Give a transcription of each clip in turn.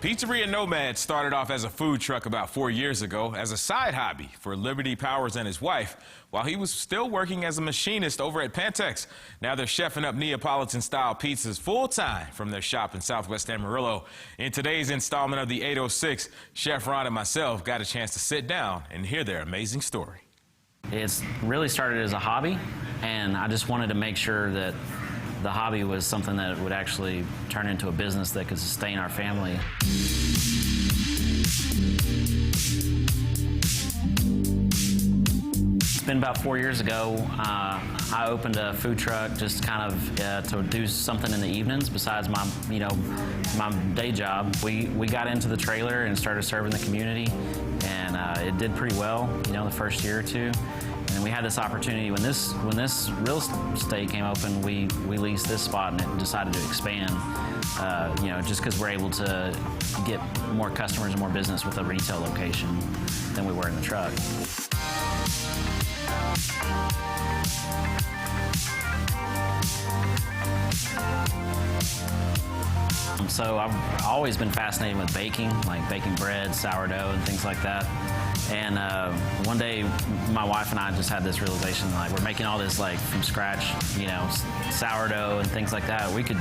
Pizzeria Nomad started off as a food truck about 4 years ago as a side hobby for Liberty Powers and his wife while he was still working as a machinist over at Pantex. Now they're chefing up Neapolitan-style pizzas full-time from their shop in Southwest Amarillo. In today's installment of the 806, Chef Ron and myself got a chance to sit down and hear their amazing story. It's really started as a hobby, and I just wanted to make sure that the hobby was something that would actually turn into a business that could sustain our family. It's been about 4 years ago. I opened a food truck just kind of to do something in the evenings besides my, my day job. We got into the trailer and started serving the community, and it did pretty well, the first year or two. And we had this opportunity when this real estate came open. We leased this spot and it decided to expand. Just because we're able to get more customers and more business with a retail location than we were in the truck. So I've always been fascinated with baking, like baking bread, sourdough, and things like that. And one day, my wife and I just had this realization, like, we're making all this, like, from scratch, sourdough and things like that. We could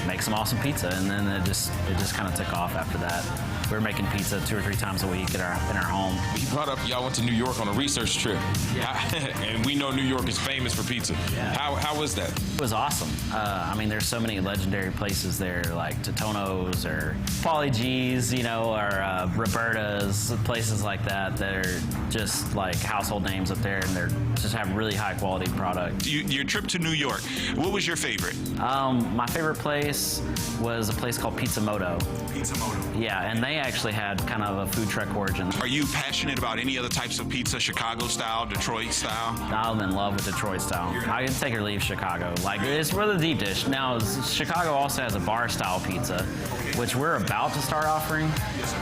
make some awesome pizza, and then it just kind of took off after that. We were making pizza 2 or 3 times a week in our home. You brought up y'all went to New York on a research trip. Yeah. And we know New York is famous for pizza. Yeah. How was that? It was awesome. There's so many legendary places there, like Totonno's or Pauly G's, or Roberta's, places like that are just like household names up there, and they're just have really high quality product. Your trip to New York, what was your favorite? My favorite place was a place called Pizza Moto. Pizza Moto. Yeah, and they actually had kind of a food truck origin. Are you passionate about any other types of pizza, Chicago style, Detroit style? I'm in love with Detroit style. I can take or leave Chicago. Like, it's for the deep dish. Now, Chicago also has a bar style pizza, which we're about to start offering,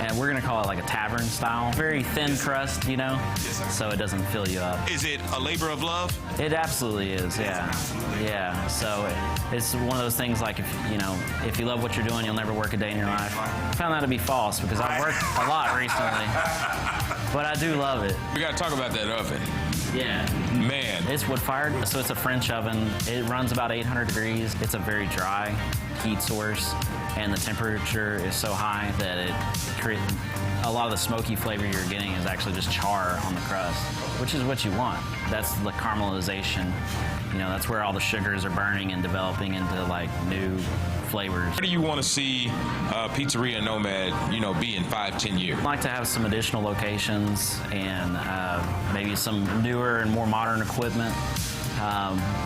and we're gonna call it like a tavern style. Very thin crust, so it doesn't fill you up. Is it a labor of love? It absolutely is, yeah. Yeah, so it's one of those things like, if you love what you're doing, you'll never work a day in your life. I found that to be false because I've worked a lot recently, but I do love it. We gotta talk about that oven. Yeah. Man. It's wood fired, so it's a French oven. It runs about 800 degrees. It's a very dry heat source, and the temperature is so high that it creates a lot of the smoky flavor you're getting is actually just char on the crust, which is what you want. That's the caramelization. That's where all the sugars are burning and developing into like new flavors. Where do you want to see Pizzeria Nomad, be in 5-10 years? I'd like to have some additional locations and maybe some newer and more modern equipment.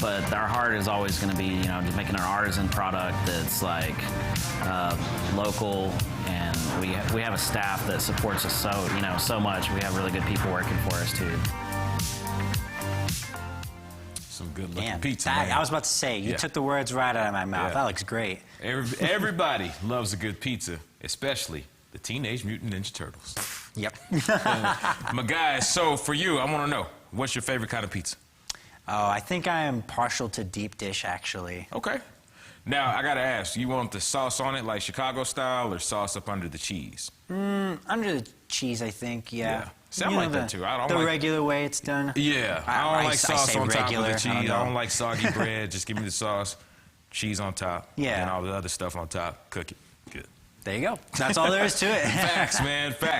But our heart is always going to be, just making an artisan product that's like local, and we have a staff that supports us so much. We have really good people working for us too. Some good looking pizza. I was about to say, you took the words right out of my mouth. Yeah. That looks great. Everybody loves a good pizza, especially the Teenage Mutant Ninja Turtles. Yep. My guys, so for you, I want to know, what's your favorite kind of pizza? Oh, I think I am partial to deep dish, actually. Okay. Now, I got to ask, you want the sauce on it like Chicago style or sauce up under the cheese? Under the cheese, I think, yeah. See, I like that too. I don't the like regular way it's done. Yeah, I don't like sauce on top of the cheese. I don't like soggy bread. bread. Just give me the sauce, cheese on top, and all the other stuff on top. Cook it. Good. There you go. That's all there is to it. Facts, man. Facts.